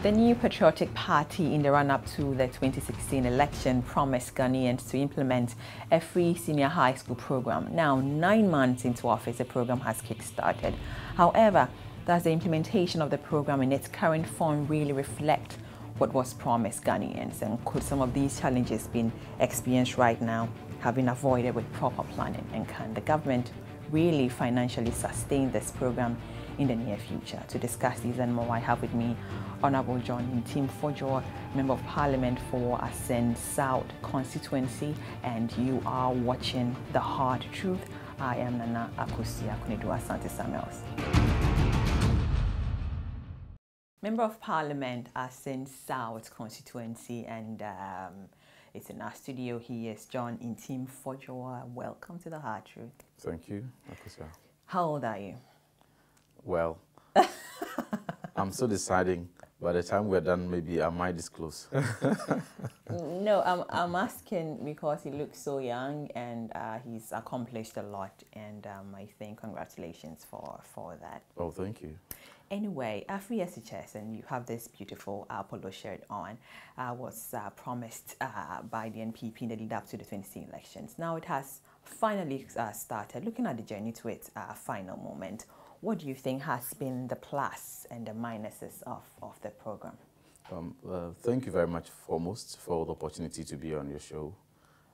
The new patriotic party in the run-up to the 2016 election promised Ghanaians to implement a free senior high school program. Now, 9 months into office, the program has kick-started. However, does the implementation of the program in its current form really reflect what was promised Ghanaians? And could some of these challenges being experienced right now have been avoided with proper planning? And can the government really financially sustain this program in the near future? To discuss these and more, I have with me Honorable Ntim Fordjour, Member of Parliament for Assin South constituency, and you are watching The Hard Truth. I am Nana Akusia Kunidua Asante Samuels. Member of Parliament, Assin South constituency, and it's in our studio. He is Ntim Fordjour. Welcome to The Hard Truth. Thank you, Akusia. How old are you? Well, I'm still deciding. By the time we're done, maybe I might disclose. No, I'm asking because he looks so young and he's accomplished a lot, and I think congratulations for that. Oh, thank you. Anyway, Free SHS, and you have this beautiful polo shirt on, was promised by the NPP in the lead up to the 2016 elections. Now it has finally started. Looking at the journey to its final moment, what do you think has been the plus and the minuses of the program? Thank you very much, foremost, for the opportunity to be on your show.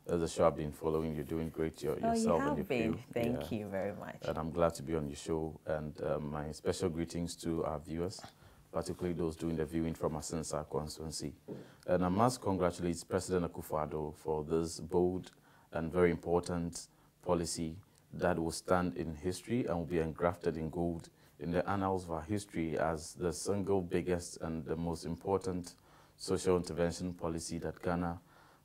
The show I've been following, you're doing great yourself. You have and your been. field. Thank you very much. And I'm glad to be on your show. And my special greetings to our viewers, particularly those doing the viewing from Assin South constituency. And I must congratulate President Akufo-Addo for this bold and very important policy that will stand in history and will be engrafted in gold in the annals of our history as the single biggest and the most important social intervention policy that Ghana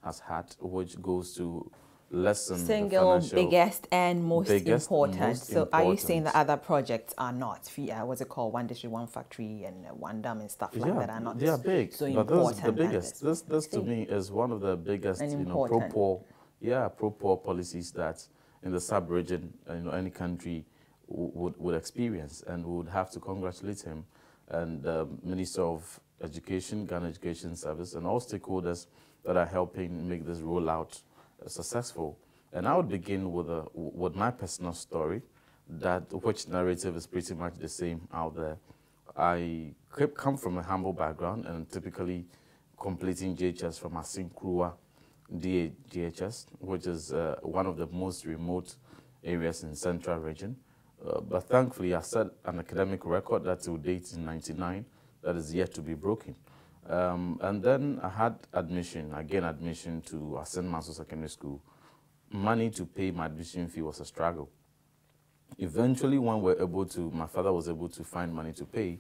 has had, which goes to lessen single biggest and most important. So are you saying that other projects are not? What's it called? One district, one factory, and one dam and stuff like that are not? They are big. So but important. This is the biggest. This to me is one of the biggest, pro-poor policies that in the sub-region, any country would experience, and we would have to congratulate him and the Minister of Education, Ghana Education Service, and all stakeholders that are helping make this rollout successful. And I would begin with my personal story, which narrative is pretty much the same out there. I come from a humble background and typically completing JHS from Assin South DHS, which is one of the most remote areas in Central region. But thankfully, I set an academic record that to date in '99 that is yet to be broken. And then I had admission to Assin South Secondary School. Money to pay my admission fee was a struggle. Eventually, when my father was able to find money to pay,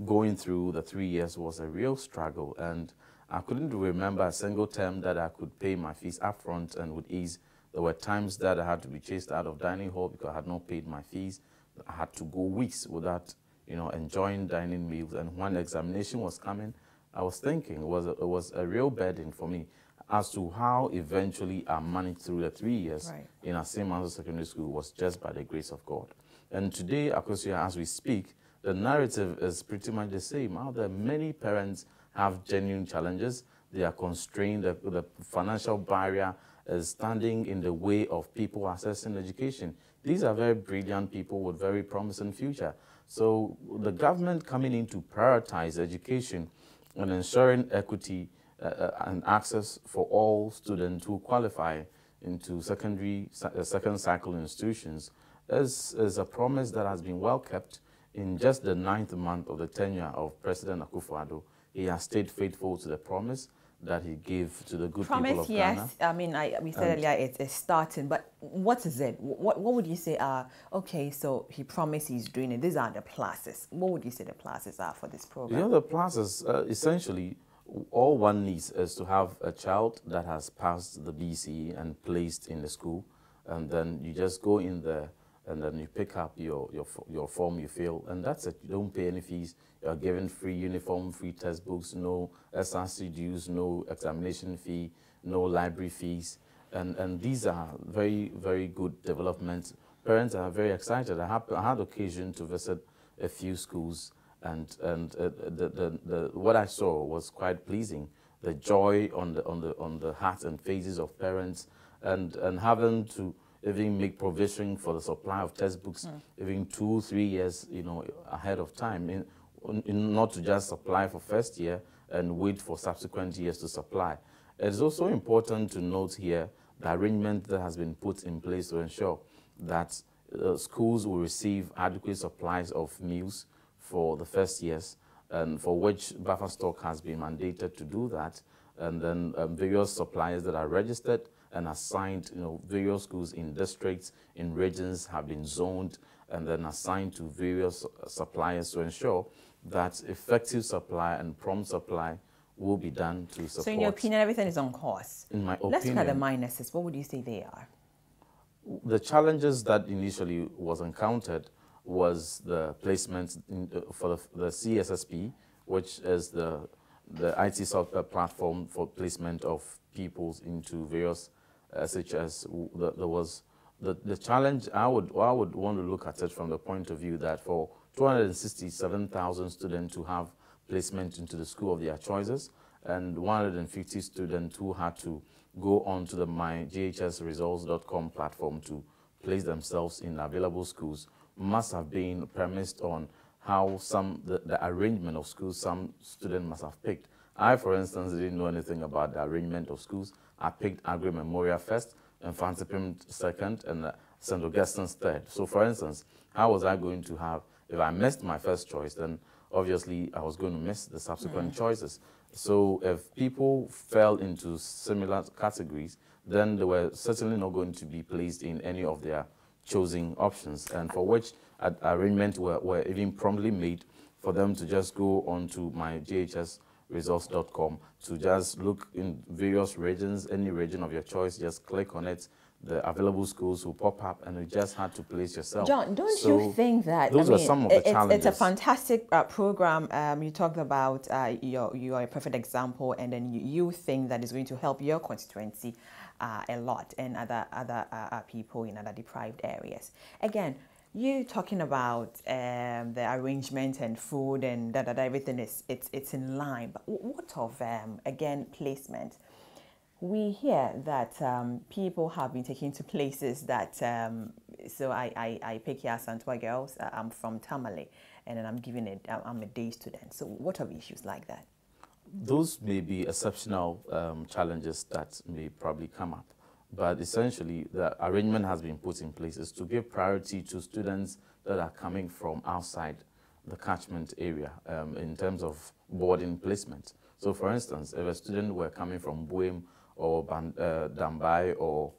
going through the 3 years was a real struggle. And I couldn't remember a single term that I could pay my fees upfront and with ease. There were times that I had to be chased out of dining hall because I had not paid my fees. I had to go weeks without, enjoying dining meals. And when the examination was coming, I was thinking it was a real burden for me as to how eventually I managed through the 3 years in Assin South Secondary School was just by the grace of God. And today, Akusia, as we speak, the narrative is pretty much the same. How there many parents have genuine challenges. They are constrained. The financial barrier is standing in the way of people accessing education. These are very brilliant people with very promising future. So the government coming in to prioritize education and ensuring equity and access for all students who qualify into second cycle institutions is a promise that has been well kept. In just the 9th month of the tenure of President Akufo-Addo, he has stayed faithful to the promise that he gave to the good people of Ghana. Yes. I mean, we said earlier it's starting, but what is it? What would you say are, okay, so he promised he's doing it. These are the pluses. What would you say the pluses are for this program? The pluses, essentially, all one needs is to have a child that has passed the BCE and placed in the school, and then you just go in there and then you pick up your form you fill, and that's it. You don't pay any fees. You are given free uniform, free textbooks, no SRC dues, no examination fee, no library fees, and these are very, very good developments. Parents are very excited. I had occasion to visit a few schools, and what I saw was quite pleasing. The joy on the hearts and faces of parents, and having to even make provision for the supply of textbooks, even 2-3 years, ahead of time, in not to just supply for first year and wait for subsequent years to supply. It's also important to note here the arrangement that has been put in place to ensure that schools will receive adequate supplies of meals for the first years, and for which buffer stock has been mandated to do that. And then various suppliers that are registered and assigned, various schools in districts, in regions have been zoned and then assigned to various suppliers to ensure that effective supply and prompt supply will be done to support. So in your opinion, everything is on course? In my opinion. Let's look at the minuses. What would you say they are? The challenges that initially was encountered was the placement for the CSSP, which is the IT software platform for placement of pupils into various SHS. There was the challenge. I would want to look at it from the point of view that for 267,000 students to have placement into the school of their choices, and 150 students who had to go on to the myghsresults.com platform to place themselves in available schools, must have been premised on how the arrangement of schools some students must have picked. I, for instance, didn't know anything about the arrangement of schools. I picked Agri Memorial first, Infantipim second, and St. Augustine's third. So, for instance, how was I going to have, if I missed my first choice, then obviously I was going to miss the subsequent choices. So if people fell into similar categories, then they were certainly not going to be placed in any of their chosen options, and for which arrangements were even promptly made for them to just go on to myghsresults.com to just look in various regions, any region of your choice, just click on it. The available schools will pop up, and you just had to place yourself. John, don't you think that those were some of the challenges? It's a fantastic program. You talked about you are a perfect example, and then you think that is going to help your constituency a lot, and other people in other deprived areas. Again, you talking about the arrangement and food and that everything it's in line. But what of again placement? We hear that people have been taken to places that, so I pick here Assin South girls, I'm from Tamale, and then I'm a day student. So what are issues like that? Those may be exceptional challenges that may probably come up, but essentially the arrangement has been put in place is to give priority to students that are coming from outside the catchment area in terms of boarding placement. So for instance, if a student were coming from Buem or Dambai or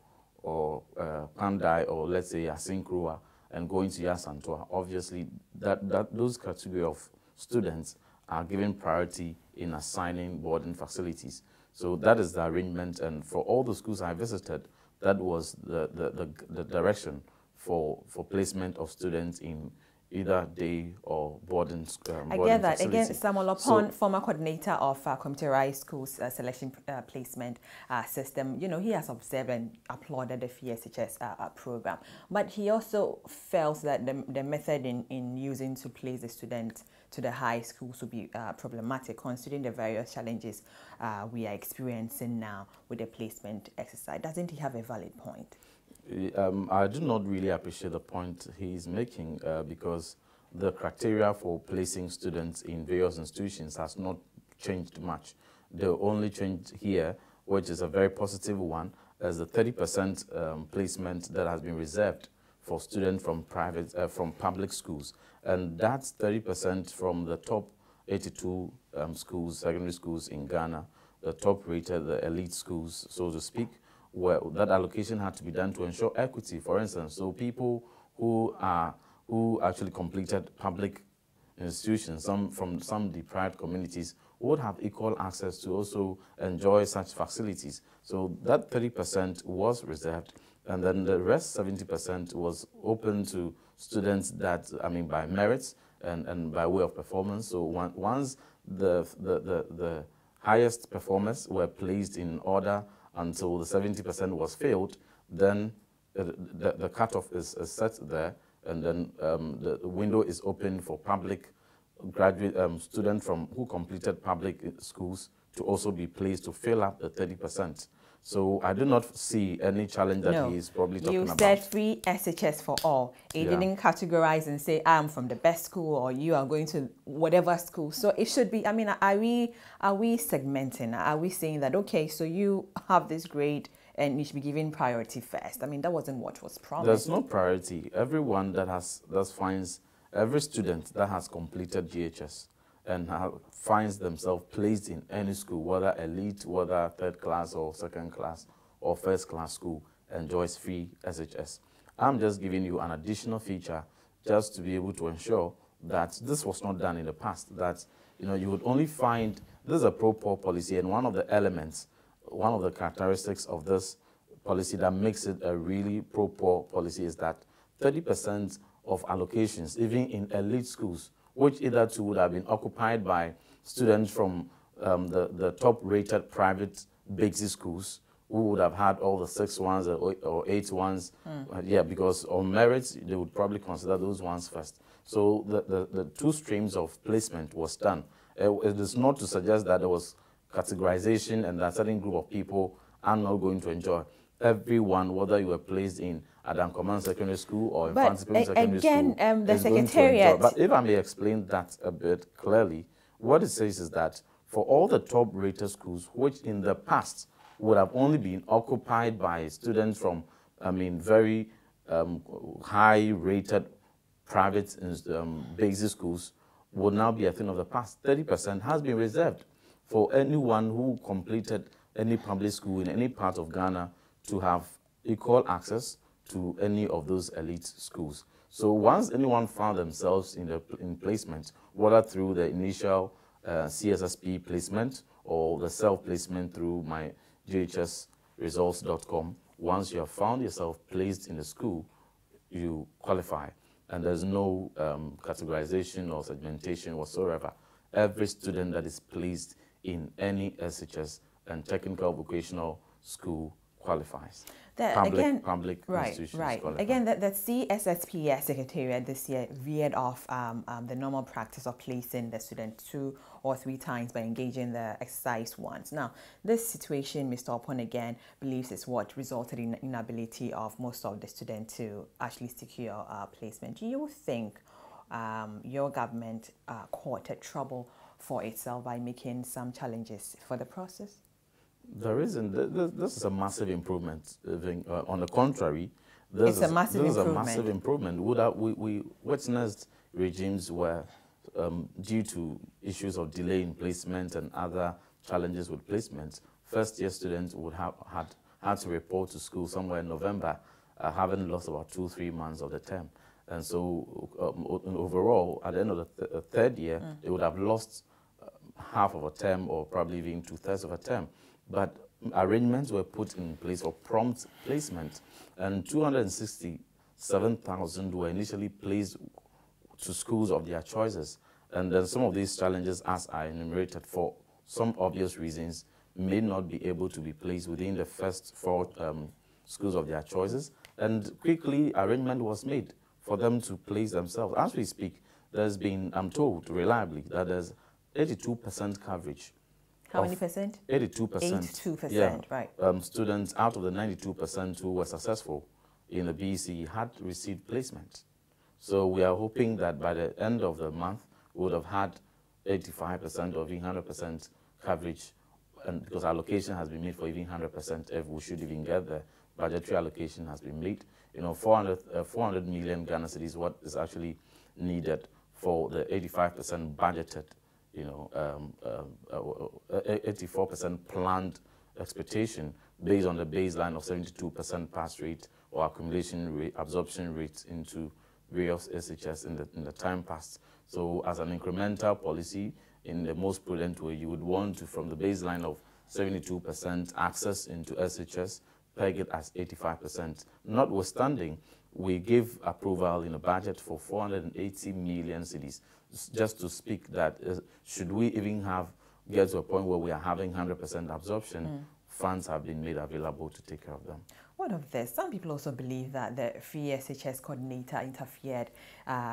Pandai, or let's say Assin South, and going to Assin South, obviously those category of students are given priority in assigning boarding facilities. So that is the arrangement, and for all the schools I visited, that was the direction for placement of students in either day or boarding I get that. facility. Again, Samuel Upon, former coordinator of computerized schools selection placement system, he has observed and applauded the FSHS program. But he also felt that the method in using to place the student to the high schools would be problematic, considering the various challenges we are experiencing now with the placement exercise. Doesn't he have a valid point? I do not really appreciate the point he is making because the criteria for placing students in various institutions has not changed much. The only change here, which is a very positive one, is the 30% placement that has been reserved for students from from public schools, and that's 30% from the top 82 schools, secondary schools in Ghana, the top rated, the elite schools, so to speak, where that allocation had to be done to ensure equity. For instance, so people who actually completed public institutions, from some deprived communities, would have equal access to also enjoy such facilities. So that 30% was reserved, and then the rest 70% was open to students that, by merits and by way of performance. So once the highest performers were placed in order until the 70% was filled, then the cutoff is set there, and then the window is open for public students who completed public schools to also be placed to fill up the 30%. So I do not see any challenge that he is probably talking about. You said free SHS for all. It didn't categorize and say, I'm from the best school or you are going to whatever school. So it should be, I mean, are we segmenting? Are we saying that, okay, so you have this grade and you should be given priority first? I mean, that wasn't what was promised. There's no priority. Everyone every student that has completed GHS and finds themselves placed in any school, whether elite, whether third class or second class or first class school, enjoys free SHS. I'm just giving you an additional feature just to be able to ensure that this was not done in the past, that you would only find, this is a pro-poor policy, and one of the elements, one of the characteristics of this policy that makes it a really pro-poor policy is that 30% of allocations, even in elite schools, which hitherto would have been occupied by students from the top-rated private basic schools, who would have had all the 6 ones or 8 ones. Because on merits, they would probably consider those ones first. So the 2 streams of placement was done. It is not to suggest that there was categorization and that a certain group of people are not going to enjoy. Everyone, whether you were placed in Adam Command Secondary School or in Fancy Secondary School, the Secretariat. But if I may explain that a bit clearly, what it says is that for all the top-rated schools, which in the past would have only been occupied by students from, very high-rated private basic schools, would now be a thing of the past. 30% has been reserved for anyone who completed any public school in any part of Ghana to have equal access to any of those elite schools. So once anyone found themselves in placement, whether through the initial CSSP placement or the self-placement through my ghsresults.com, once you have found yourself placed in the school, you qualify. And there's no categorization or segmentation whatsoever. Every student that is placed in any SHS and technical vocational school qualifies. Public institutions qualify. Again, the CSSPS Secretariat this year veered off the normal practice of placing the student 2 or 3 times by engaging the exercise once. Now, this situation, Mr. Opon again believes is what resulted in inability of most of the students to actually secure placement. Do you think your government courted trouble for itself by making some challenges for the process? There isn't. This is a massive improvement. On the contrary, this is a massive improvement. We witnessed regimes where, due to issues of delay in placement and other challenges with placement, first-year students would had to report to school somewhere in November, having lost about 2-3 months of the term. And so overall, at the end of the third year, they would have lost half of a term or probably even 2/3 of a term. But arrangements were put in place for prompt placement, and 267,000 were initially placed to schools of their choices. And then some of these challenges, as I enumerated, for some obvious reasons, may not be able to be placed within the first 4 schools of their choices. And quickly, arrangement was made for them to place themselves. As we speak, there's been, I'm told reliably, that there's 82% coverage. How many percent? 82%. 82%, right. Students out of the 92% who were successful in the BEC had received placement. So we are hoping that by the end of the month, we would have had 85% or even 100% coverage, and because allocation has been made for even 100%, if we should even get there, budgetary allocation has been made. 400 million Ghana cedis, what is actually needed for the 85% budgeted, 84% planned expectation based on the baseline of 72% pass rate or accumulation rate, absorption rate into various SHS in the time past. So as an incremental policy, in the most prudent way, you would want to, from the baseline of 72% access into SHS, peg it as 85%. Notwithstanding, we give approval in a budget for 480 million cedis, just to speak that should we even get to a point where we are having 100% absorption, funds have been made available to take care of them. What of this? Some people also believe that the free SHS coordinator interfered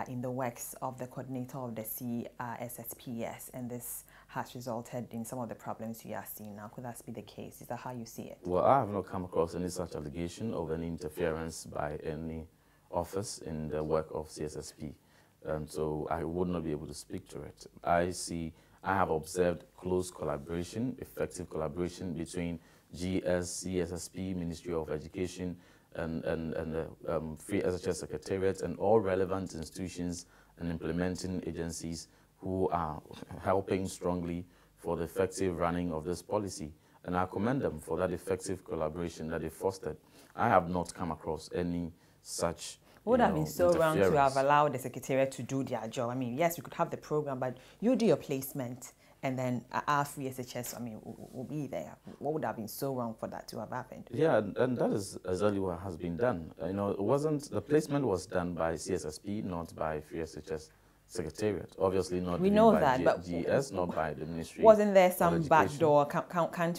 in the works of the coordinator of the CSSPS, and this has resulted in some of the problems we are seeing now. Could that be the case? Is that how you see it? Well, I have not come across any such allegation of any interference by any office in the work of CSSP. So I would not be able to speak to it. I have observed close collaboration, effective collaboration between GS, CSSP, Ministry of Education, and the Free SHS Secretariat, and all relevant institutions and implementing agencies who are helping strongly for the effective running of this policy. And I commend them for that effective collaboration that they fostered. I have not come across any such would have been so wrong to have allowed the Secretariat to do their job. I mean, yes, we could have the program, but you do your placement, and then our free SHS, I mean, will be there. What would have been so wrong for that to have happened? Yeah, and that is exactly what has been done. You know, the placement was done by CSSP, not by free SHS Secretariat. Obviously not by that, but GS, not by the Ministry. Wasn't there some backdoor? Can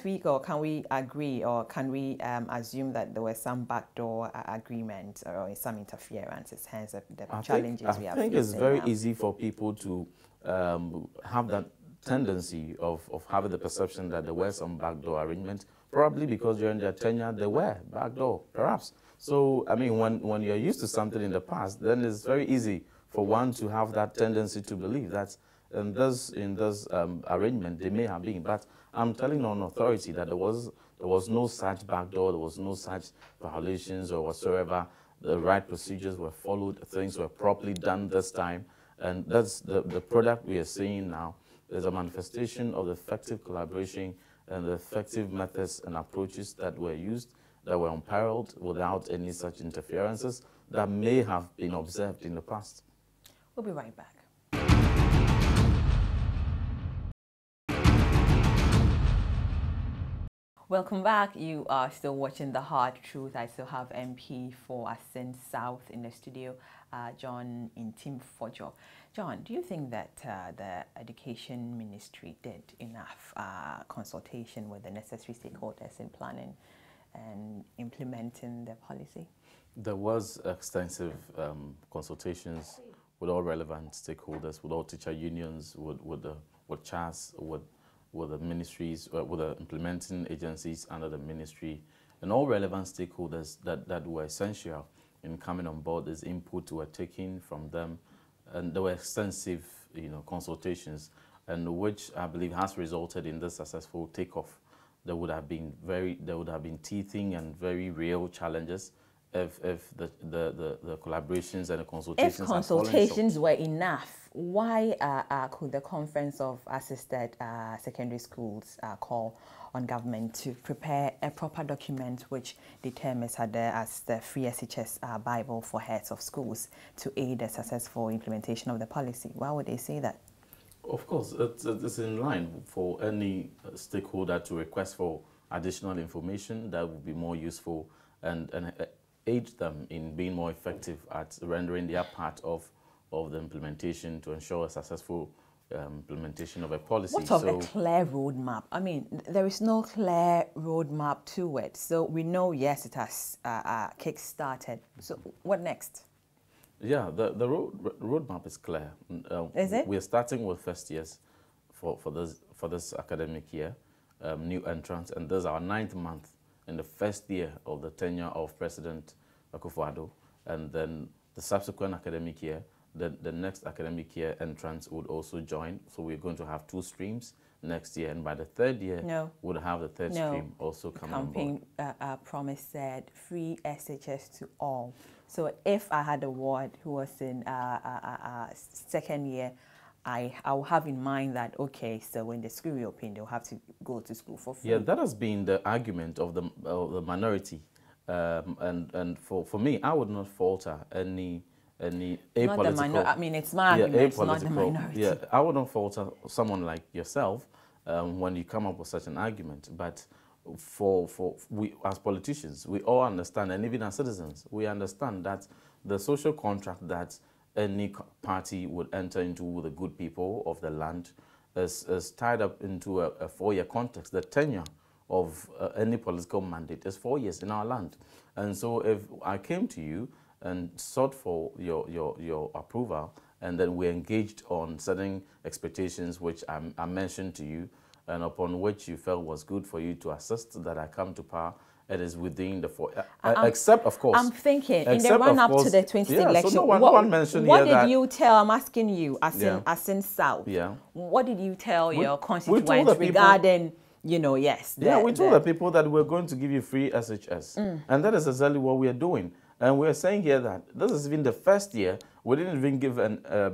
we agree, or can we assume that there was some backdoor agreement or some interferences? Hence the challenges we have. I think it's very easy for people to have that tendency of having the perception that there were some backdoor arrangements, probably because during their tenure there were backdoor, perhaps. So, I mean, when you're used to something in the past, then it's very easy for one to have that tendency to believe that in this arrangement there may have been. But I'm telling on authority that there was no such backdoor, there was no such violations or whatsoever. The right procedures were followed, things were properly done this time, and that's the product we are seeing now. There's a manifestation of the effective collaboration and the effective methods and approaches that were used, that were unparalleled without any such interferences that may have been observed in the past. We'll be right back. Welcome back. You are still watching The Hard Truth. I still have MP for Assin South in the studio, John Ntim Fordjour. John, do you think that the Education Ministry did enough consultation with the necessary stakeholders in planning and implementing the policy? There was extensive consultations with all relevant stakeholders, with all teacher unions, with CHAS, with the ministries, with the implementing agencies under the ministry, and all relevant stakeholders that were essential in coming on board. As input were taken from them, and there were extensive, consultations, and which I believe has resulted in the successful takeoff. There would have been teething and very real challenges if the collaborations and the consultations. If consultations were enough, why could the Conference of Assisted Secondary Schools call on government to prepare a proper document which determines as the free SHS Bible for heads of schools to aid the successful implementation of the policy? Why would they say that? Of course, it's in line for any stakeholder to request for additional information that would be more useful and aid them in being more effective at rendering their part of the implementation to ensure a successful implementation of a policy. What of a clear roadmap? I mean, there is no clear roadmap to it. So we know, yes, it has kick-started. So what next? Yeah, the roadmap is clear. Is it? We are starting with first years for this academic year, new entrants, and this is our 9th month in the first year of the tenure of President Akufo-Addo, and then the subsequent academic year, the next academic year entrants would also join. So we're going to have 2 streams next year, and by the 3rd year, we'll have the 3rd stream also coming on board. Campaign promise said free SHS to all. So if I had a ward who was in 2nd year, I'll have in mind that, okay, so when the school reopen, they'll have to go to school for free. Yeah, that has been the argument of the minority. And for me, I would not falter any apolitical. I mean, it's my argument, it's not the minority. Yeah, I would not falter someone like yourself when you come up with such an argument. But for we as politicians, we all understand, and even as citizens, we understand that the social contract that any party would enter into with the good people of the land is tied up into a 4-year context. The tenure of any political mandate is 4 years in our land. And so if I came to you and sought for your approval, and then we engaged on certain expectations which I mentioned to you, and upon which you felt was good for you to assist that I come to power, it is within the except, of course. I'm thinking, in the run-up to the 20th election, so no one mentioned what here did you tell, I'm asking you, Assin South, yeah. What did you tell your constituents regarding, you know, yes. We told the people that we're going to give you free SHS. And that is exactly what we are doing. And we're saying here that this is even the first year. We didn't even give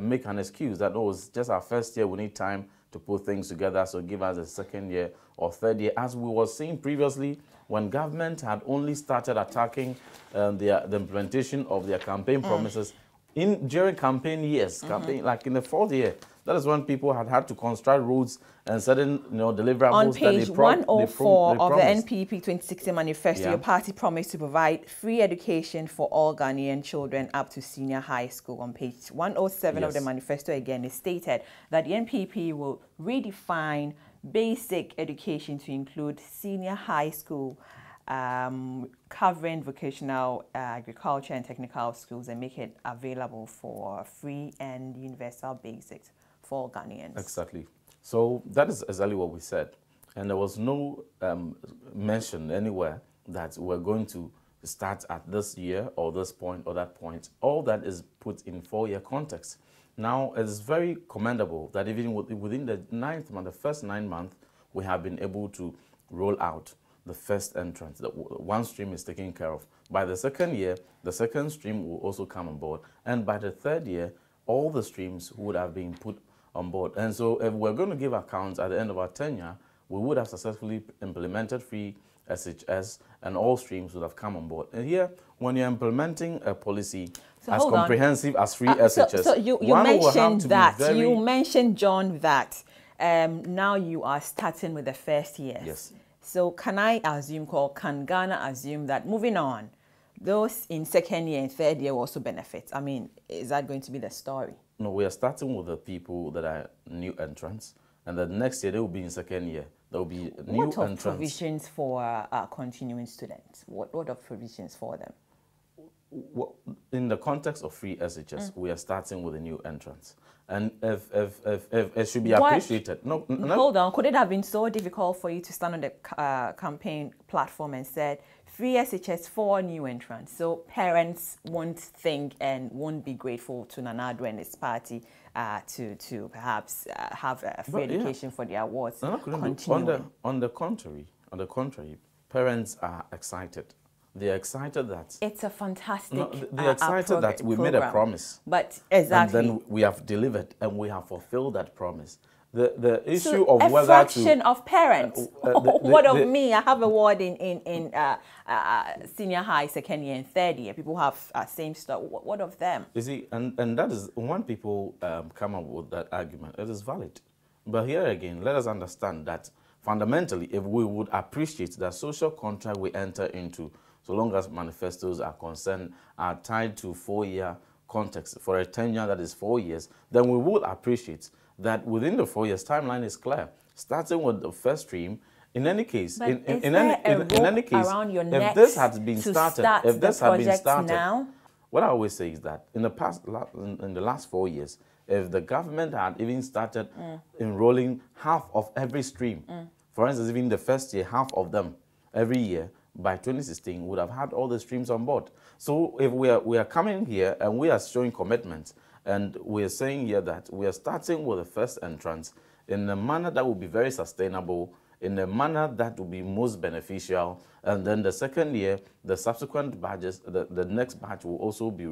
make an excuse that, oh, it's just our first year, we need time to put things together, so give us a second year or third year. As we were seeing previously, when government had only started attacking the implementation of their campaign promises during campaign years, like in the fourth year, that is when people had to construct roads and certain deliverables. On page 104 of the promised. NPP 2016 manifesto, your party promised to provide free education for all Ghanaian children up to senior high school. On page 107 of the manifesto, again, is stated that the NPP will redefine basic education to include senior high school, covering vocational agriculture and technical schools, and make it available for free and universal basics for all Ghanaians. Exactly. So that is exactly what we said. And there was no mention anywhere that we're going to start at this year or this point or that point. All that is put in 4-year context. Now, it is very commendable that even within the first 9 months, we have been able to roll out the first entrance. One stream is taken care of. By the second year, the second stream will also come on board. And by the third year, all the streams would have been put on board. And so if we're going to give accounts at the end of our tenure, we would have successfully implemented free SHS and all streams would have come on board. And here, when you're implementing a policy as comprehensive as free SHS, so you mentioned that, you mentioned, John, that now you are starting with the first years. Yes. So can I assume, can Ghana assume that moving on, those in second year and third year will also benefit? I mean, is that going to be the story? No, we are starting with the people that are new entrants, and the next year they will be in second year. There will be new entrants. What of provisions for continuing students? What are provisions for them? In the context of free SHS, we are starting with a new entrance. And if it should be appreciated. No, hold on. Could it have been so difficult for you to stand on the campaign platform and said, free SHS for new entrants, so parents won't think and won't be grateful to Nana Addo and his party to perhaps have a free education for their awards? On the contrary, parents are excited. They're excited that it's a fantastic. They're excited that we made a promise, but exactly, and then we have delivered and we have fulfilled that promise. The issue of whether a fraction of parents. What of me? I have a ward in senior high, second year, and third year. People have same stuff. What of them? You see, and that is when people come up with that argument. It is valid, but here again, let us understand that fundamentally, if we would appreciate the social contract we enter into, so long as manifestos are concerned, are tied to 4-year context for a tenure that is 4 years, then we will appreciate that within the 4 years, timeline is clear. Starting with the first stream, in any case, in any case, if this has been started, now? What I always say is that in the last 4 years, if the government had even started enrolling half of every stream, for instance, even the first year, half of them every year, by 2016, would have had all the streams on board. So if we are coming here and we are showing commitment, and we are saying here that we are starting with the first entrance in a manner that will be very sustainable, in a manner that will be most beneficial, and then the second year, the subsequent batches, the next batch will also be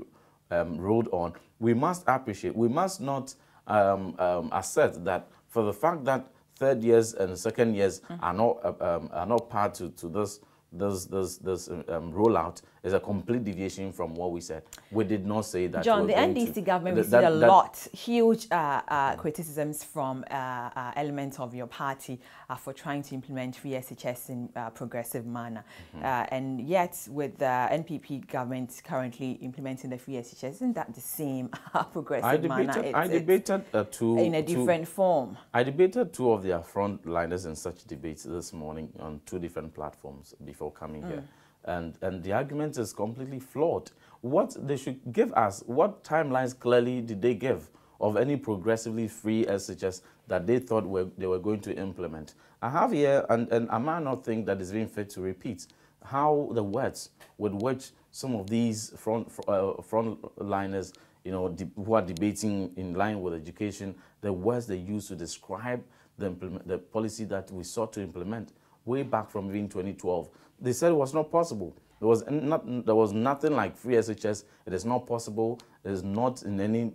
rolled on. We must appreciate, we must not assert that for the fact that third years and second years are not part to this rollout, is a complete deviation from what we said. We did not say that. John, the NDC government received huge criticisms from elements of your party for trying to implement free SHS in a progressive manner. And yet, with the NPP government currently implementing the free SHS, isn't that the same progressive manner? I debated in a different form. I debated two of their frontliners in such debates this morning on two different platforms before coming here. And the argument is completely flawed. What they should give us, what timelines clearly did they give of any progressively free SHS that they thought they were going to implement? I have here, and I might not think that it's being fit to repeat, how the words with which some of these frontliners, who are debating in line with education, the words they use to describe the policy that we sought to implement way back from even 2012. They said it was not possible. There was nothing like free SHS. It is not possible. It is not in any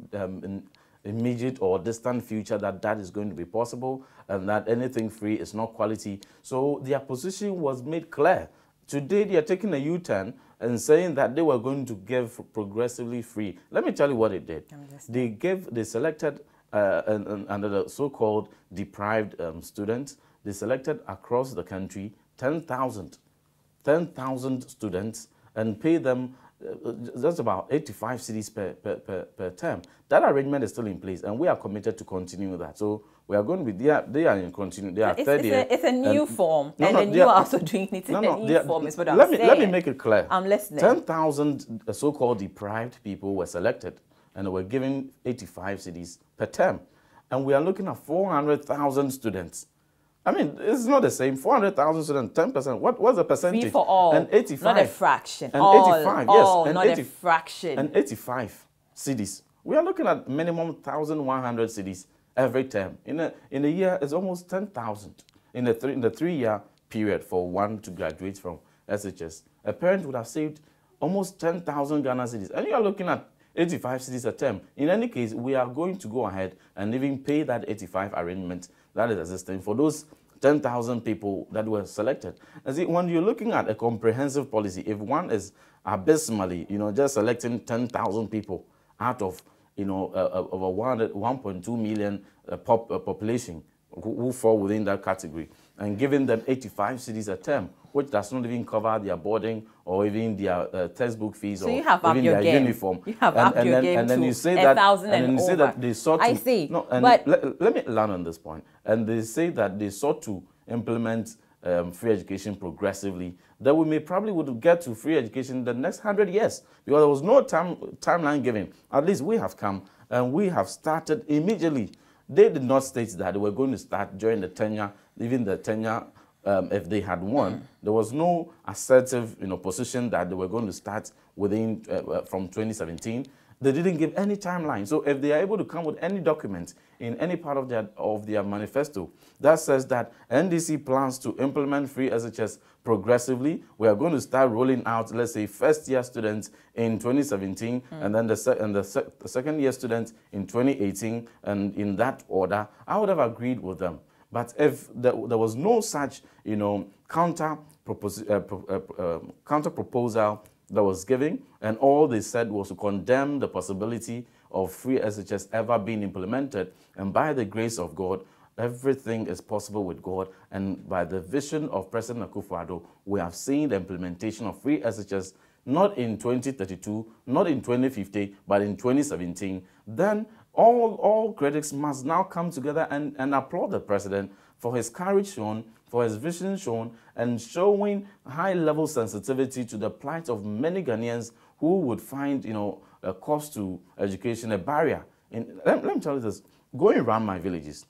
immediate or distant future that is going to be possible, and that anything free is not quality. So their position was made clear. Today they are taking a U-turn and saying that they were going to give progressively free. Let me tell you what they did. They selected under the so-called deprived students. They selected across the country 10,000 students and pay them just about 85 cedis per term. That arrangement is still in place, and we are committed to continue that. So we are going to be there. They are in continue. They are third year. It's a new form, and you are also doing it in a new form. Is what I'm saying. Let me make it clear. I'm listening. 10,000 so-called deprived people were selected, and they were given 85 cedis per term, and we are looking at 400,000 students. I mean, it's not the same. 400,000 students, 10%. What's the percentage? Free for all. And 85. Not a fraction. And all, 85, all, yes. not a fraction. And 85 cedis. We are looking at minimum 1,100 cedis every term. In a year, it's almost 10,000. In the 3-year period for one to graduate from SHS, a parent would have saved almost 10,000 Ghana cedis. And you are looking at 85 cedis a term. In any case, we are going to go ahead and even pay that 85 arrangement that is existing for those 10,000 people that were selected. And see, when you're looking at a comprehensive policy, if one is abysmally, just selecting 10,000 people out of, over 1.2 million population who fall within that category, and giving them 85 cedis a term, which does not even cover their boarding or even their textbook fees or even their uniform. You have upped your game and then you say that, that they sought to... I see. No, and but let me land on this point. And they say that they sought to implement free education progressively, that we may probably would get to free education in the next 100 years, because there was no timeline given. At least we have come and we have started immediately. They did not state that they were going to start during the tenure, even the tenure if they had won. There was no assertive position that they were going to start within from 2017. They didn't give any timeline. So if they are able to come with any document in any part of their manifesto that says that NDC plans to implement free SHS progressively, we are going to start rolling out, let's say, first-year students in 2017, and then the second-year students in 2018, and in that order, I would have agreed with them. But if there was no such, counter proposal that was given, and all they said was to condemn the possibility of free SHS ever being implemented, and by the grace of God, everything is possible with God, and by the vision of President Akufo-Addo, we have seen the implementation of free SHS not in 2032, not in 2050, but in 2017, then all critics must now come together and applaud the president for his courage shown, for his vision shown, and showing high-level sensitivity to the plight of many Ghanaians who would find, a cost to education a barrier. Let me tell you this. Going around my villages,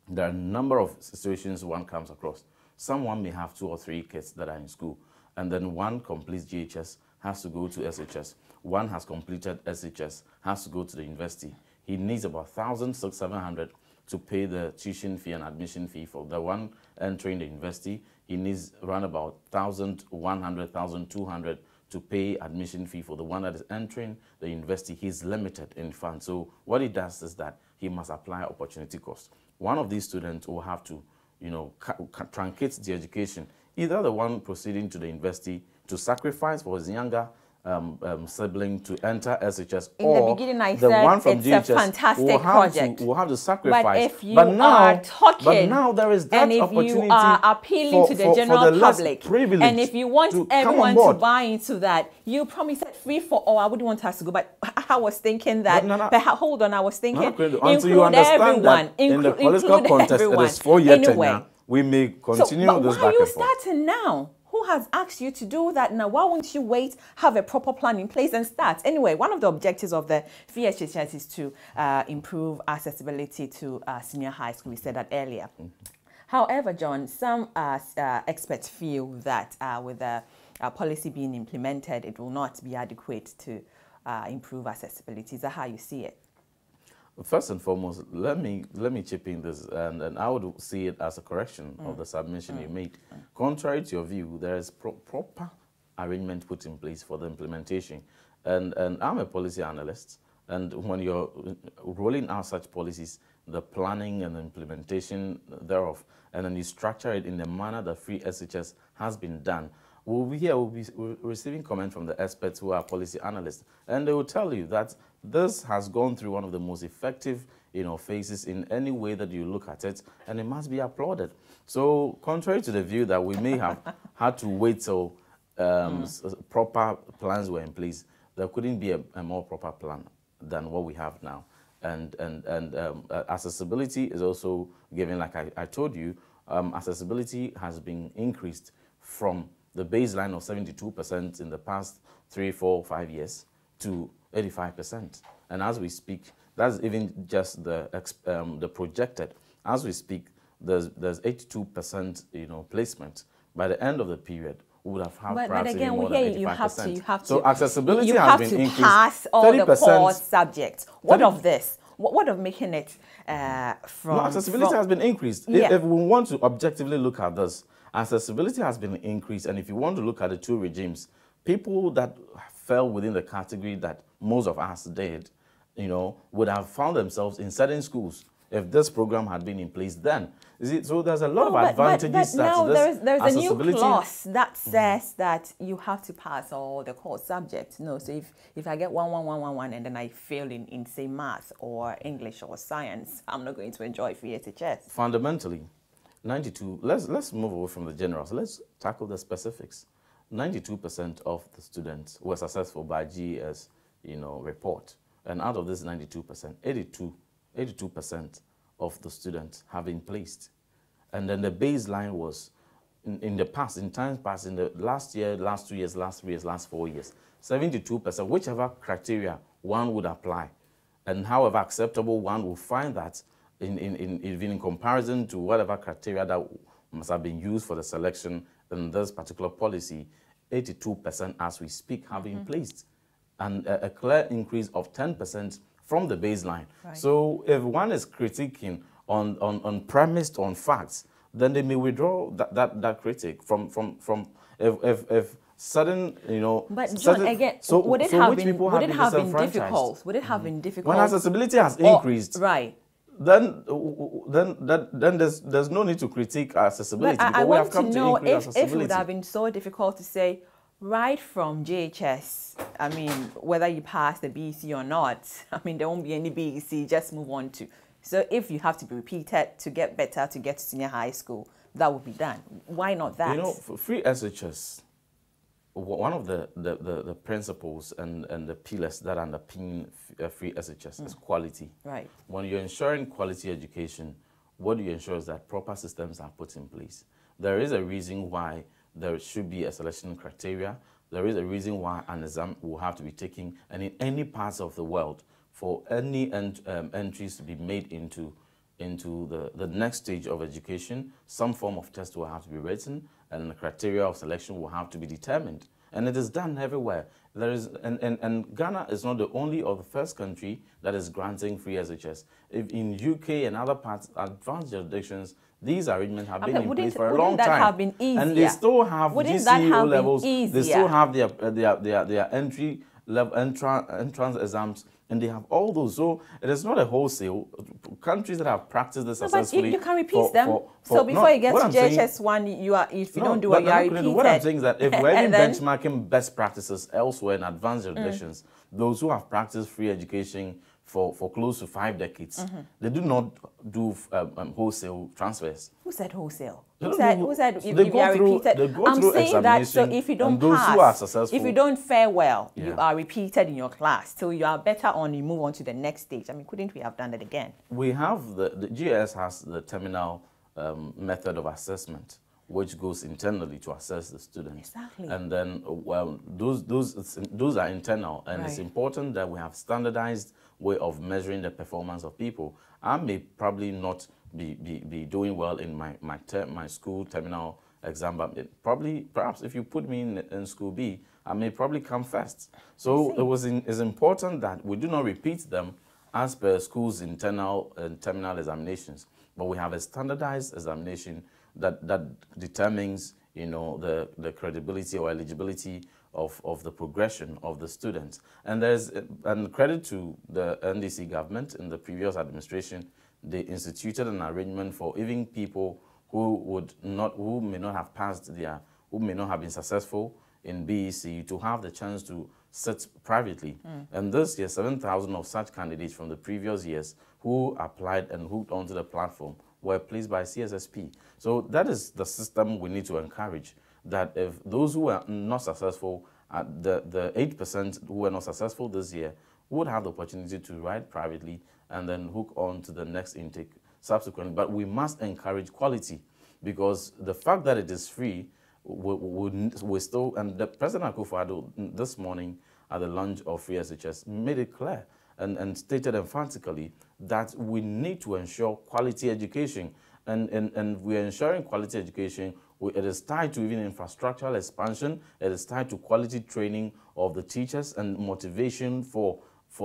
there are a number of situations one comes across. Someone may have 2 or 3 kids that are in school, and then one completes GHS, has to go to SHS. One has completed SHS, has to go to the university. He needs about 1,700 to pay the tuition fee and admission fee for the one entering the university. He needs around about 1,100, 1,200 to pay admission fee for the one that is entering the university. He's limited in funds. So what he does is that he must apply opportunity cost. One of these students will have to, truncate the education. Either the one proceeding to the university to sacrifice for his younger sibling to enter SHS, in or the beginning I the said one from it's GHS a fantastic project. will have to sacrifice. But if you but now, are talking, but now there is that and if opportunity you are appealing to the general public, and if you want everyone to buy into that, you promise that free for all. I wouldn't want us to go, but I was thinking that. But hold on, I was thinking until you understand everyone, that in the political context, everyone. it is 4 years Anyway, now. We may continue so, this why back are you and forth. starting now? Who has asked you to do that now? Why won't you wait, have a proper plan in place and start? Anyway, one of the objectives of the free SHS is to improve accessibility to senior high school. We said that earlier. However, John, some experts feel that with the policy being implemented, it will not be adequate to improve accessibility. Is that how you see it? First and foremost, let me chip in this, and I would see it as a correction of the submission you made. Contrary to your view, there is proper arrangement put in place for the implementation, and I'm a policy analyst, and when you're rolling out such policies, the planning and the implementation thereof, and then you structure it in the manner that free SHS has been done. We'll be receiving comment from the experts who are policy analysts, and they will tell you that this has gone through one of the most effective, phases in any way that you look at it, and it must be applauded. So, contrary to the view that we may have had to wait till proper plans were in place, there couldn't be a more proper plan than what we have now. And accessibility is also given, like I told you, accessibility has been increased from the baseline of 72% in the past 3, 4, 5 years to 85%. And as we speak, that's even just the projected. As we speak, there's 82% placement. By the end of the period, we would have had perhaps even more than 85%. So accessibility has been increased. You have to pass all the core subjects. What of this? What of making it from... No, accessibility has been increased. Yeah. If we want to objectively look at this, accessibility has been increased, and if you want to look at the two regimes, people that fell within the category that most of us did, would have found themselves in certain schools if this program had been in place then. So there's a lot of advantages. But now there's a new clause that says that you have to pass all the core subjects. No, so if I get 1 and then I fail in say math or English or science, I'm not going to enjoy free SHS. Fundamentally, 92. Let's move away from the generals. Let's tackle the specifics. 92% of the students were successful by GES, report, and out of this 92%, 82% of the students have been placed. And then the baseline was, in the past, in times past, in the last year, last 2 years, last 3 years, last 4 years, 72%, whichever criteria one would apply, and however acceptable one will find that in comparison to whatever criteria that must have been used for the selection in this particular policy, 82% as we speak have been placed, and a clear increase of 10% from the baseline. Right. So if one is critiquing on premised on facts, then they may withdraw that critic from if sudden, But John, again, would it have been difficult? Would it have been difficult? When accessibility has increased, right? Then there's no need to critique accessibility. But I want to know if it would have been so difficult to say, right from JHS, I mean, whether you pass the BEC or not, I mean, there won't be any BEC, just move on to. So if you have to be repeated to get better, to get to senior high school, that would be done. Why not that? For free SHS, one of the principles and the pillars that underpin free SHS is quality. Right. When you're ensuring quality education, what you ensure is that proper systems are put in place. There is a reason why there should be a selection criteria. There is a reason why an exam will have to be taken, and in any parts of the world, for any entries to be made into the next stage of education, some form of test will have to be written, and the criteria of selection will have to be determined. And it is done everywhere. There is, and Ghana is not the only or the first country that is granting free SHS. If in UK and other parts, advanced jurisdictions, these arrangements have been in place for a long time. Wouldn't that have been easier? And they still have GCE levels. They still have their entry level entrance exams and they have all those. So it is not a wholesale. Countries that have practiced this successfully. But you can repeat them. So before you get to JHS1, if you don't do it, you are repeated. What I'm saying is that if we're even benchmarking best practices elsewhere in advanced jurisdictions, those who have practiced free education for close to 5 decades, they do not do wholesale transfers. Who said wholesale? Who said if you are repeated? I'm saying that so if you don't pass, if you don't fare well, you are repeated in your class. So you are better on, you move on to the next stage. I mean, couldn't we have done that again? We have the GS has the terminal method of assessment, which goes internally to assess the students. Exactly. And then, well, those are internal, and it's important that we have standardized way of measuring the performance of people. I may probably not be doing well in my school terminal exam, but perhaps if you put me in school B, I may probably come first. So it's important that we do not repeat them as per school's internal and terminal examinations, but we have a standardized examination that determines, you know, the credibility or eligibility of the progression of the students. And credit to the NDC government in the previous administration, they instituted an arrangement for even people who may not have passed who may not have been successful in BEC to have the chance to sit privately. And this year, 7,000 of such candidates from the previous years who applied and hooked onto the platform were placed by CSSP. So that is the system we need to encourage, that if those who are not successful, the 8% who were not successful this year would have the opportunity to write privately and then hook on to the next intake subsequently. But we must encourage quality, because the fact that it is free, we still, and the President Akufo-Addo this morning at the launch of Free SHS made it clear and stated emphatically that we need to ensure quality education. And we're ensuring quality education. It is tied to even infrastructural expansion. It is tied to quality training of the teachers and motivation for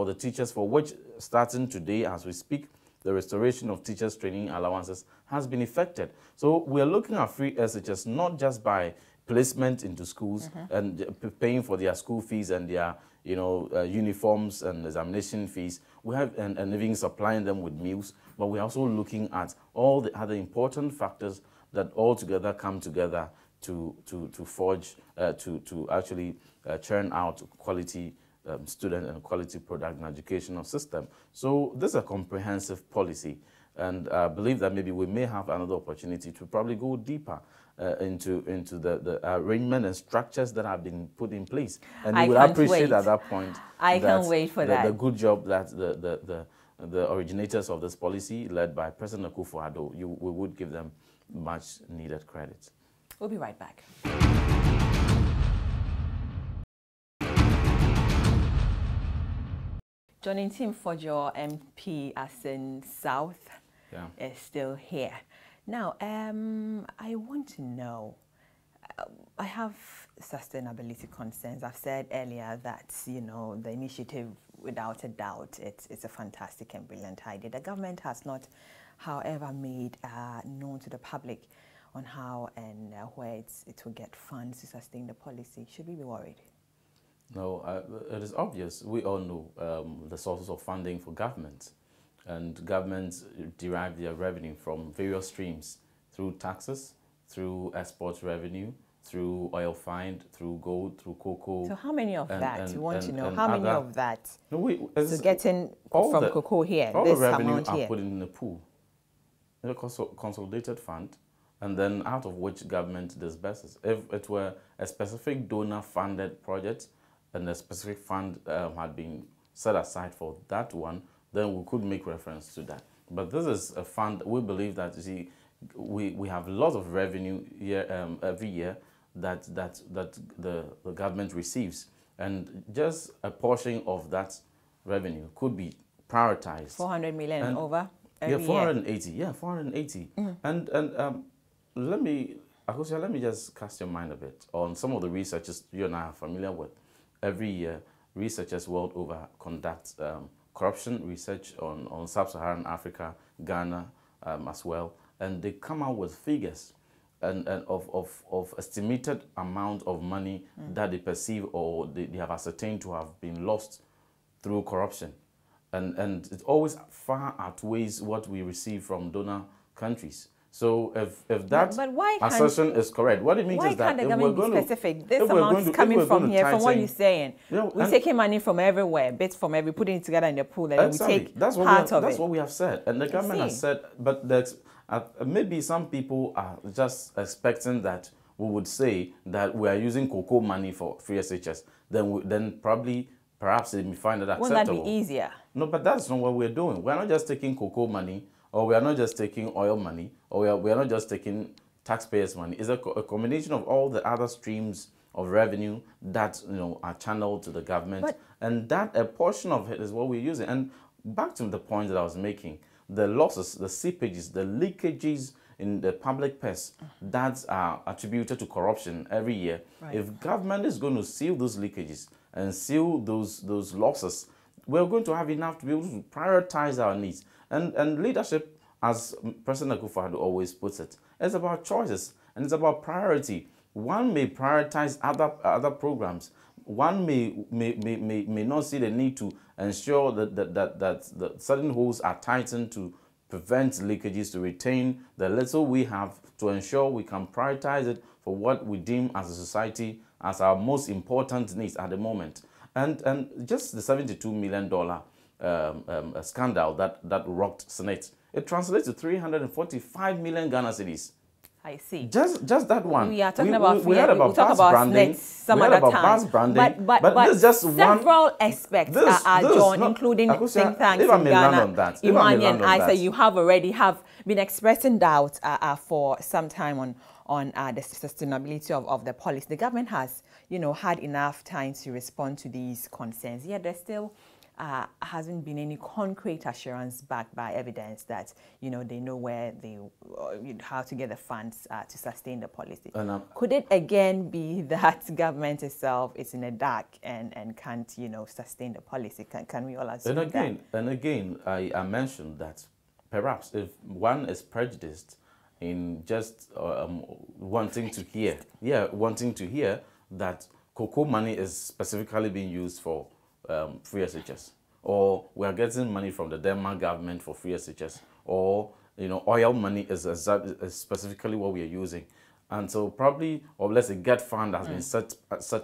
the teachers, for which, starting today as we speak, the restoration of teachers' training allowances has been effected. So we're looking at Free SHS not just by placement into schools and paying for their school fees and their uniforms and examination fees. We have and even supplying them with meals, but we're also looking at all the other important factors that all together come together to forge to actually churn out quality student and quality product and educational system. So this is a comprehensive policy, and I believe that maybe we may have another opportunity to probably go deeper into the arrangement and structures that have been put in place. And we would appreciate at that point I can't wait for that. The good job that the originators of this policy, led by President Akufo-Addo, we would give them much needed credit. We'll be right back. Ntim Fordjour, MP Assin South, is still here. Now, I want to know, I have sustainability concerns. I've said earlier that, you know, the initiative, without a doubt, it's a fantastic and brilliant idea. The government has not, however, made known to the public on how and where it will get funds to sustain the policy. Should we be worried? No, it is obvious. We all know the sources of funding for government, and governments derive their revenue from various streams, through taxes, through export revenue, through oil find, through gold, through cocoa. So how many of that? You want to know how many of that? So getting from cocoa here, all this the revenue amount here. are put in a pool, in a consolidated fund, and then out of which government disburses. If it were a specific donor-funded project, and a specific fund had been set aside for that one, then we could make reference to that. But this is a fund, we believe that, you see, we have lots of revenue here, every year that the government receives. And just a portion of that revenue could be prioritized. 400 million and over every year? 480, yeah, 480. And let me just cast your mind a bit on some of the researches you and I are familiar with. Every year, researchers world over conduct corruption research on sub-Saharan Africa, Ghana as well, and they come out with figures and of estimated amount of money that they perceive or they have ascertained to have been lost through corruption. and it always far outweighs what we receive from donor countries. So if that but why assertion is correct, what it means why is that can't the if government we're be going specific? to, This amount's coming from here, from what you're saying. We're taking money from everywhere, bits from every, putting it together in the pool, and exactly. we take that's what part of it. That's what we have said, and the government has said. But maybe some people are just expecting that we would say that we are using cocoa money for free SHS. Then perhaps they may find it acceptable. Won't that be easier? No, but that's not what we're doing. We're not just taking cocoa money, or we are not just taking oil money, or we are not just taking taxpayers' money. It's a combination of all the other streams of revenue that are channeled to the government, and that a portion of it is what we're using. And back to the point that I was making, the losses, the seepages, the leakages in the public purse that are attributed to corruption every year. Right. If government is going to seal those leakages and seal those losses, we're going to have enough to be able to prioritize our needs. And leadership, as President Akufo-Addo always puts it, it's about choices and it's about priority. One may prioritize other programs. One may not see the need to ensure that certain holes are tightened to prevent leakages, to retain the little we have, to ensure we can prioritize it for what we deem as a society as our most important needs at the moment. And just the $72 million scandal that rocked Senate, it translates to 345 million Ghana cedis. I see. Just that one. We are talking about we heard about bus branding. Some other time. But this is just several aspects are joined, including think tanks in Ghana. Imani and I say you have already been expressing doubt for some time on the sustainability of the policy. The government has, had enough time to respond to these concerns. Yet there still hasn't been any concrete assurance backed by evidence that, they know where how to get the funds to sustain the policy. Could it again be that government itself is in the dark and can't, sustain the policy? Can we all assume that? And again, I mentioned that perhaps if one is prejudiced in just wanting to hear that cocoa money is specifically being used for free SHS, or we are getting money from the Denmark government for free SHS, or oil money is specifically what we are using, and so probably, or let's say GET fund has been set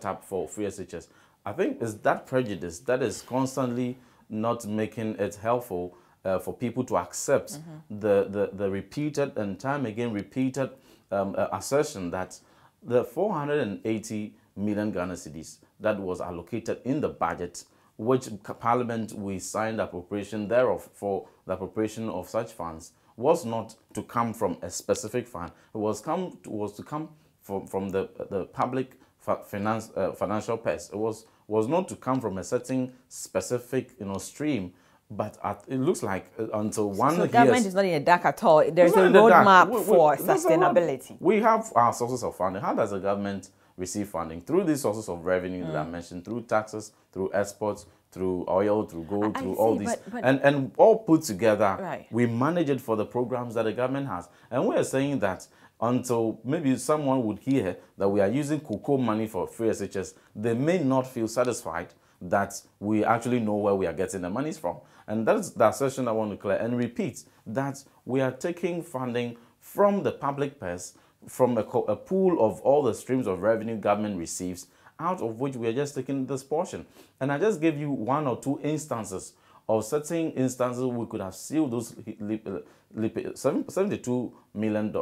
up for free SHS. I think it's that prejudice that is constantly not making it helpful for people to accept the repeated and time again repeated assertion that the 480 million Ghana cedis that was allocated in the budget, which Parliament we signed appropriation thereof for the appropriation of such funds, was not to come from a specific fund. It was to come from the public financial purse. It was not to come from a certain specific stream. But it looks like until one so government is not in the dark at all. There's a roadmap for sustainability. We have our sources of funding. How does the government receive funding? Through these sources of revenue that I mentioned, through taxes, through exports, through oil, through gold, through all these. And all put together, we manage it for the programs that the government has. And we're saying that until maybe someone would hear that we are using cocoa money for free SHS, they may not feel satisfied that we actually know where we are getting the monies from. And that's the assertion I want to clear and repeat, that we are taking funding from the public purse, from a pool of all the streams of revenue government receives, out of which we are just taking this portion. And I just gave you one or two instances of certain instances we could have sealed those $72 million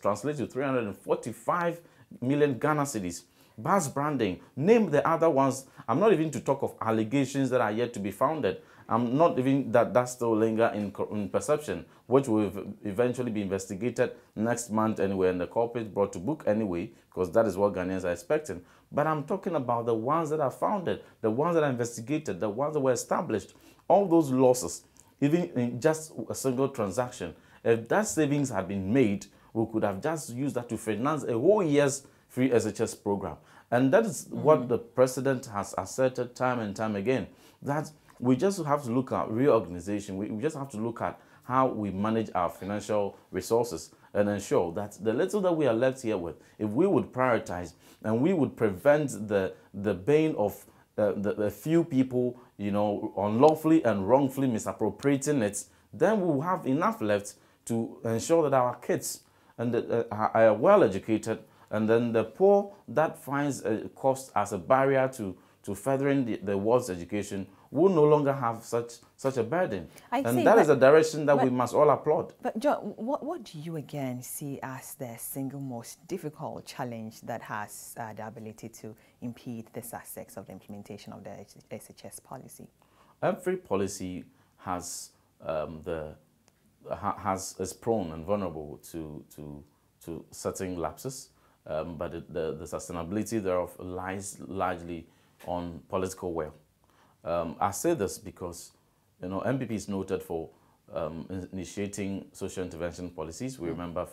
translates to 345 million Ghana cedis. Bus branding, name the other ones. I'm not even to talk of allegations that are yet to be founded. I'm not even that still linger in perception, which will eventually be investigated next month anyway, and the culprit brought to book anyway, because that is what Ghanaians are expecting. But I'm talking about the ones that are founded, the ones that are investigated, the ones that were established. All those losses, even in just a single transaction, if that savings had been made, we could have just used that to finance a whole year's free SHS program. And that is what the president has asserted time and time again, that we just have to look at reorganization. We just have to look at how we manage our financial resources and ensure that the little that we are left here with, if we would prioritize and we would prevent the bane of the few people, you know, unlawfully and wrongfully misappropriating it, then we will have enough left to ensure that our kids and are well educated, and then the poor that finds cost as a barrier to furthering the world's education will no longer have such a burden. That is a direction that we must all applaud. But John, what do you again see as the single most difficult challenge that has the ability to impede the success of the implementation of the SHS policy? Every policy has is prone and vulnerable to certain lapses, but the sustainability thereof lies largely on political will. I say this because, you know, MPP is noted for initiating social intervention policies. We remember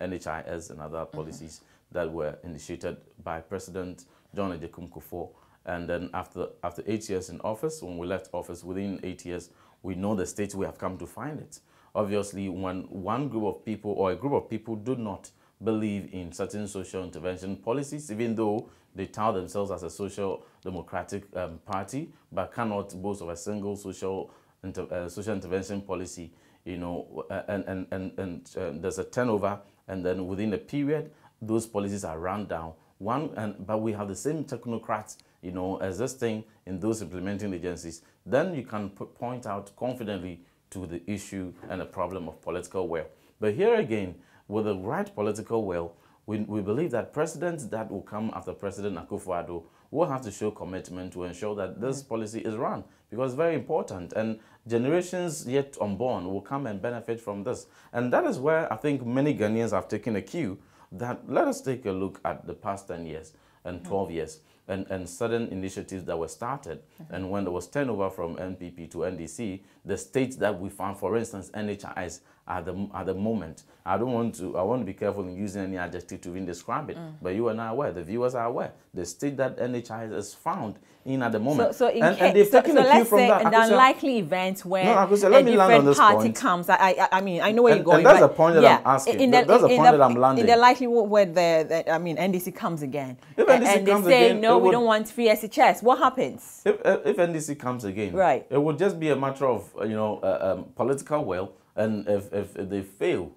NHIS and other policies that were initiated by President John Ejekum Kufuor. And then after 8 years in office, when we left office, within 8 years, we know the state we have come to find it. Obviously, when one group of people or a group of people do not believe in certain social intervention policies, even though they tout themselves as a social democratic party, but cannot boast of a single social intervention policy, you know, and there's a turnover, and then within a period, those policies are run down. But we have the same technocrats, you know, existing in those implementing agencies. Then you can point out confidently to the issue and the problem of political will. But here again, with the right political will, we believe that presidents that will come after President Akufo-Addo will have to show commitment to ensure that this policy is run, because it's very important, and generations yet unborn will come and benefit from this. And that is where I think many Ghanaians have taken a cue that let us take a look at the past 10 years and 12 years and certain initiatives that were started. And when there was turnover from NPP to NDC, the states that we found, for instance, NHIS, at the moment, I want to be careful in using any adjective to even describe it, but you and I are aware, the viewers are aware, the state that NHIS is found in at the moment. So they've taken a cue from that. In the unlikely event where a different party comes, I mean, I know where you're going. And that's the point that I'm asking. That's the point that I'm landing. In the likelihood where NDC comes again, and they say, no, we don't want free SHS, what happens? If NDC comes again, right, it would just be a matter of, you know, political will. And if they fail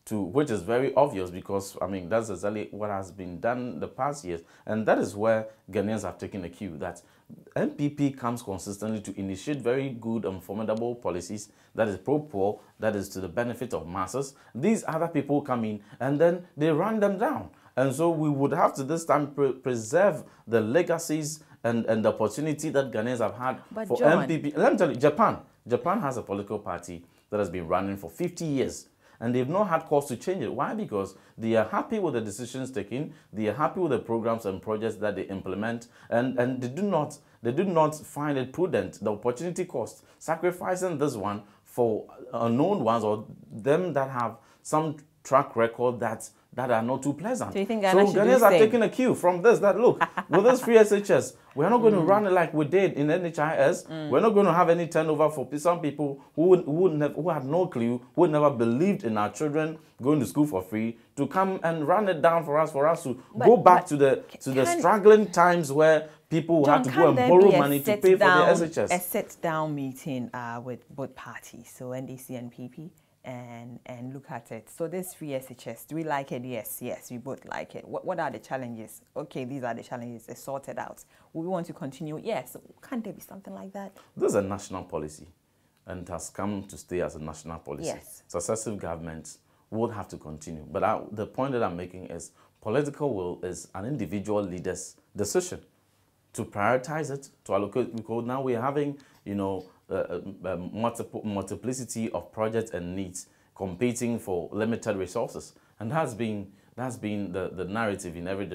to, which is very obvious, because, I mean, that's exactly what has been done the past years. And that is where Ghanaians have taken a cue, that NPP comes consistently to initiate very good and formidable policies that is pro-poor, that is to the benefit of masses. These other people come in and then they run them down. And so we would have to this time preserve the legacies and the opportunity that Ghanaians have had for NPP. Let me tell you, Japan has a political party that has been running for 50 years. And they've not had cause to change it. Why? Because they are happy with the decisions taken. They are happy with the programs and projects that they implement. And they do not find it prudent, the opportunity cost, sacrificing this one for unknown ones or them that have some track record that are not too pleasant. Do you think Ghanaians are taking a cue from this, that look, with this free SHS, we're not going to run it like we did in NHIS. We're not going to have any turnover for some people who had no clue, who never believed in our children going to school for free, to come and run it down for us to go back to the struggling times where people had to go and borrow money to pay for the SHS. A sit-down meeting with both parties, so NDC and PP, and look at it. So this free SHS, do we like it? Yes, we both like it. What are the challenges? Okay, these are the challenges. It's sorted out. We want to continue. Yes, can't there be something like that? This is a national policy, and it has come to stay as a national policy. Yes. Successive governments would have to continue. But the point that I'm making is political will is an individual leader's decision to prioritize it, to allocate, because now we're having, you know, multiplicity of projects and needs competing for limited resources, and that's been the narrative in every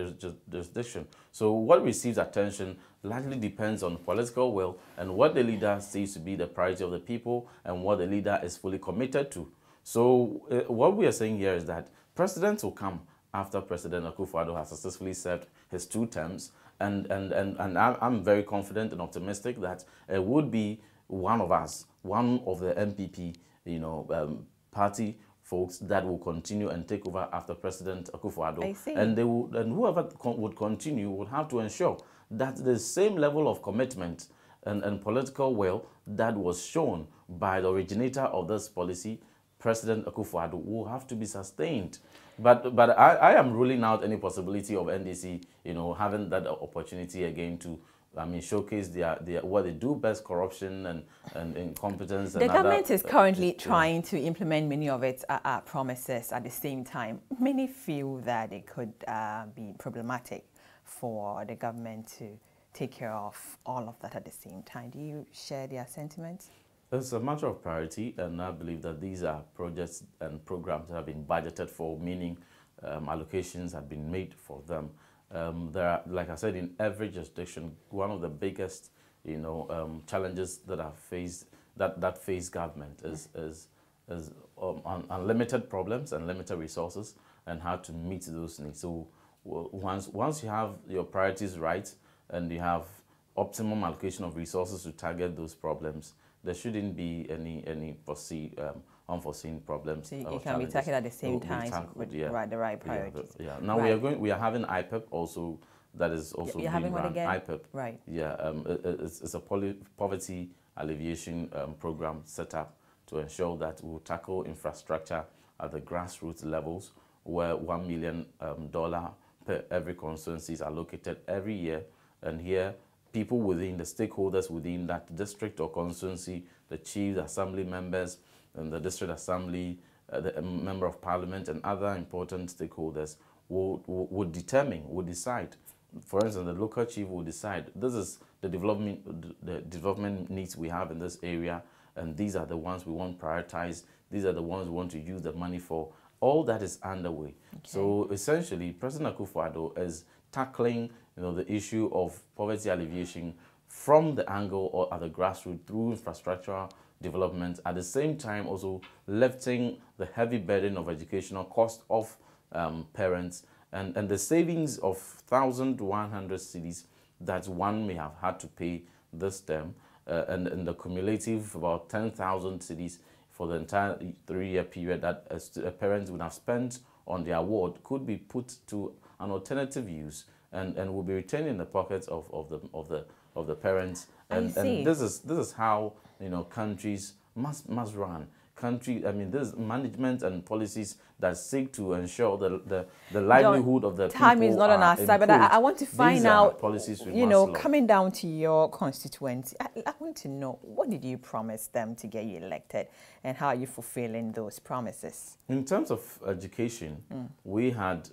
jurisdiction. So what receives attention largely depends on political will and what the leader sees to be the priority of the people and what the leader is fully committed to. So what we are saying here is that presidents will come after President Akufo-Addo has successfully served his 2 terms, and I'm very confident and optimistic that it would be one of the MPP, you know, party folks that will continue and take over after President Akufo-Addo. I see. And whoever would continue would have to ensure that the same level of commitment and political will that was shown by the originator of this policy, President Akufo-Addo, will have to be sustained. But I am ruling out any possibility of NDC, having that opportunity again to, showcase their what they do best, corruption and incompetence. The government is currently trying to implement many of its promises at the same time. Many feel that it could be problematic for the government to take care of all of that at the same time. Do you share their sentiments? It's a matter of priority, and I believe that these are projects and programs that have been budgeted for, meaning allocations have been made for them. There are, like I said, in every jurisdiction, one of the biggest, challenges that are faced that face government is unlimited problems and limited resources, and how to meet those needs. So once you have your priorities right and you have optimum allocation of resources to target those problems, there shouldn't be any unforeseen problems. So it can be tackled at the same time with the right priorities. Yeah. Now we are having IPEP also, that is also being having run. What again? IPEP. Right. Yeah. It's a poverty alleviation program set up to ensure that we'll tackle infrastructure at the grassroots levels, where $1 million per every constituency is allocated every year, and here people within the stakeholders within that district or constituency, the chiefs, assembly members, and the district assembly, the member of parliament, and other important stakeholders would decide. For instance, the local chief will decide, this is the development needs we have in this area, and these are the ones we want prioritized. These are the ones we want to use the money for. All that is underway. Okay. So essentially, President Akufo-Addo is tackling the issue of poverty alleviation from the angle or at the grassroots through infrastructural development, at the same time also lifting the heavy burden of educational cost of parents and the savings of 1,100 cedis that one may have had to pay this term, and the cumulative about 10,000 cedis for the entire 3-year period that parents would have spent on their award could be put to an alternative use and will be retained in the pockets of the parents. And this is how countries must run. There's management and policies that seek to ensure the livelihood of the people. Time is not on our side, but I want to find out, policies coming down to your constituency, I want to know, what did you promise them to get you elected, and how are you fulfilling those promises? In terms of education, we had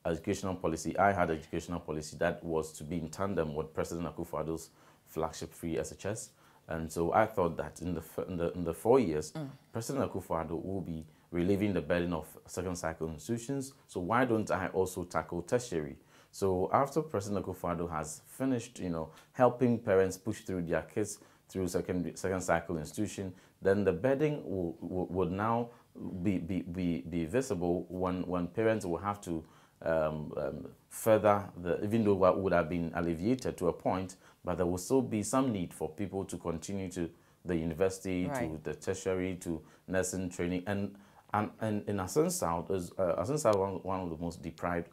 educational policy. I had educational policy that was to be in tandem with President Akufo-Addo's flagship free SHS. And so I thought that in the 4 years, President Akufo-Addo will be relieving the burden of second cycle institutions. So why don't I also tackle tertiary? So after President Akufo-Addo has finished, helping parents push through their kids through second cycle institution, then the burden would now be visible when parents will have to further, even though what would have been alleviated to a point, but there will still be some need for people to continue to the university, to the tertiary, to nursing training. And in Assin South, Assin South one of the most deprived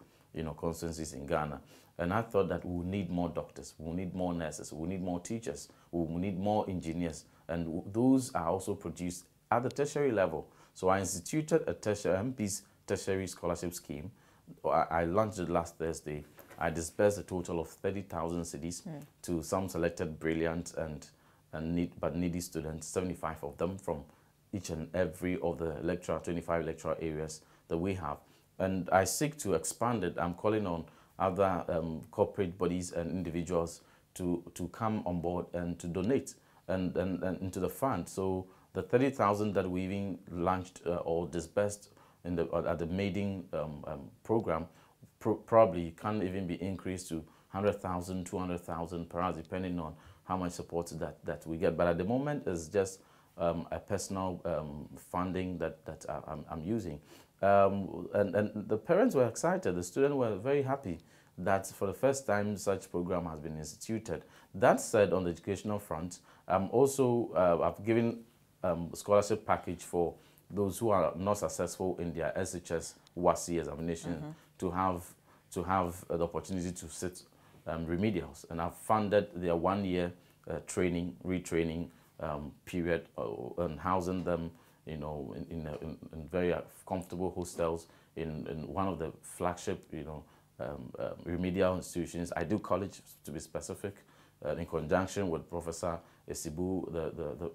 constituencies in Ghana. And I thought that we will need more doctors, we will need more nurses, we will need more teachers, we will need more engineers. And those are also produced at the tertiary level. So I instituted a MP's tertiary scholarship scheme. I launched it last Thursday. I disbursed a total of 30,000 cedis to some selected brilliant but needy students, 75 of them from each and every of the 25 lecturer areas that we have. And I seek to expand it. I'm calling on other corporate bodies and individuals to come on board and to donate and into the fund. So the 30,000 that we even launched or disbursed at the maiden program probably can even be increased to 100,000, 200,000 per hour, depending on how much support that we get. But at the moment, it's just a personal funding that I'm using. And the parents were excited. The students were very happy that for the first time such program has been instituted. That said, on the educational front, I've given scholarship package for those who are not successful in their SHS WASI examination to have the opportunity to sit remedials, and I've funded their 1-year training, retraining period, and housing them, you know, in very comfortable hostels in one of the flagship, you know, remedial institutions. I do college, to be specific, in conjunction with Professor Esibu,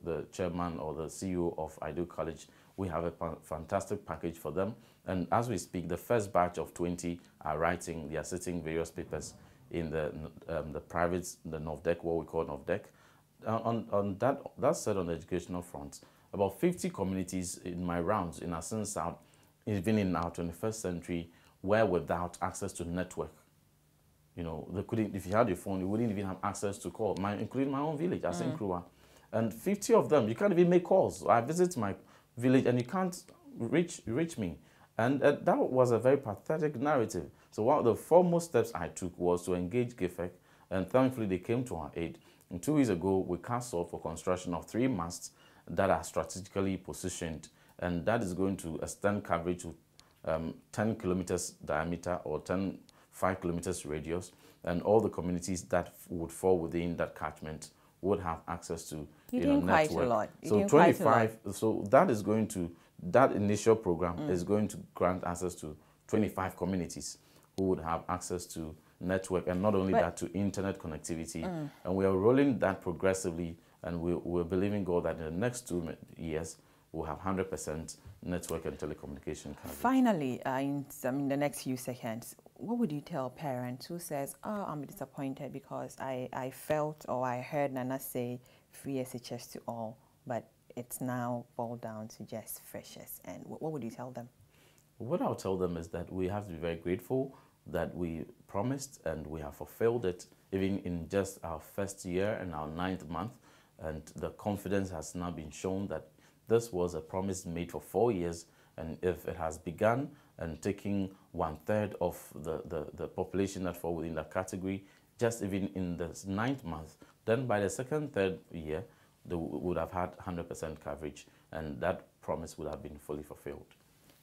the chairman or the CEO of I Do College. We have a fantastic package for them. And as we speak, the first batch of 20 are writing, they are sitting various papers in the private, the NOVDEC, what we call NOVDEC. On that said, on the educational front, about 50 communities in my rounds in Assin South, even in our 21st century, were without access to network. You know, they couldn't, if you had your phone, you wouldn't even have access to call, including my own village, Assin Krua. And 50 of them, you can't even make calls. I visit my village and you can't reach me. And that was a very pathetic narrative. So one of the foremost steps I took was to engage GIFEC, and thankfully they came to our aid. And 2 weeks ago, we cast off for construction of 3 masts that are strategically positioned, and that is going to extend coverage to 10 kilometers diameter or 5 kilometers radius, and all the communities that would fall within that catchment would have access to network. Quite a lot. So 25. So that is going to, that initial program is going to grant access to 25 communities who would have access to network, and not only that, to internet connectivity. And we are rolling that progressively, and we're believing God that in the next 2 years we'll have 100% network and telecommunication coverage. Finally, in the next few seconds, what would you tell parents who says, oh, I'm disappointed because I felt or I heard Nana say free SHS to all, but it's now boiled down to just freshers? And what would you tell them? What I'll tell them is that we have to be very grateful that we promised and we have fulfilled it, even in just our first year and our 9th month. And the confidence has now been shown that this was a promise made for 4 years, and if it has begun and taking 1/3 of the population that fall within that category, just even in the 9th month, then by the 2nd, 3rd year, they would have had 100% coverage, and that promise would have been fully fulfilled.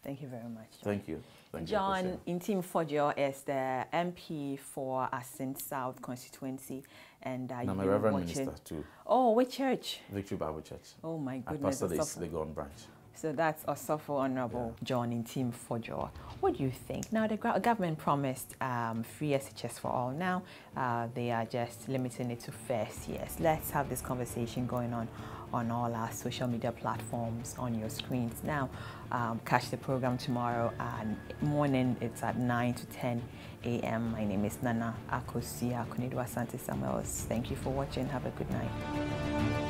Thank you very much, John. Thank you. Thank John you. Ntim Fordjour is the MP for Assin South constituency, and I'm a Reverend Minister too. Oh, which church? Victory Bible Church. Oh my goodness. I pastor the East Legon branch. So that's Osofo Honorable John Ntim Fordjour. What do you think? Now, the government promised free SHS for all. Now, they are just limiting it to first years. Let's have this conversation going on all our social media platforms, on your screens. Now, catch the program tomorrow morning. It's at 9 to 10 a.m. My name is Nana Akosia Kunidwa Santi Samuels. Thank you for watching. Have a good night.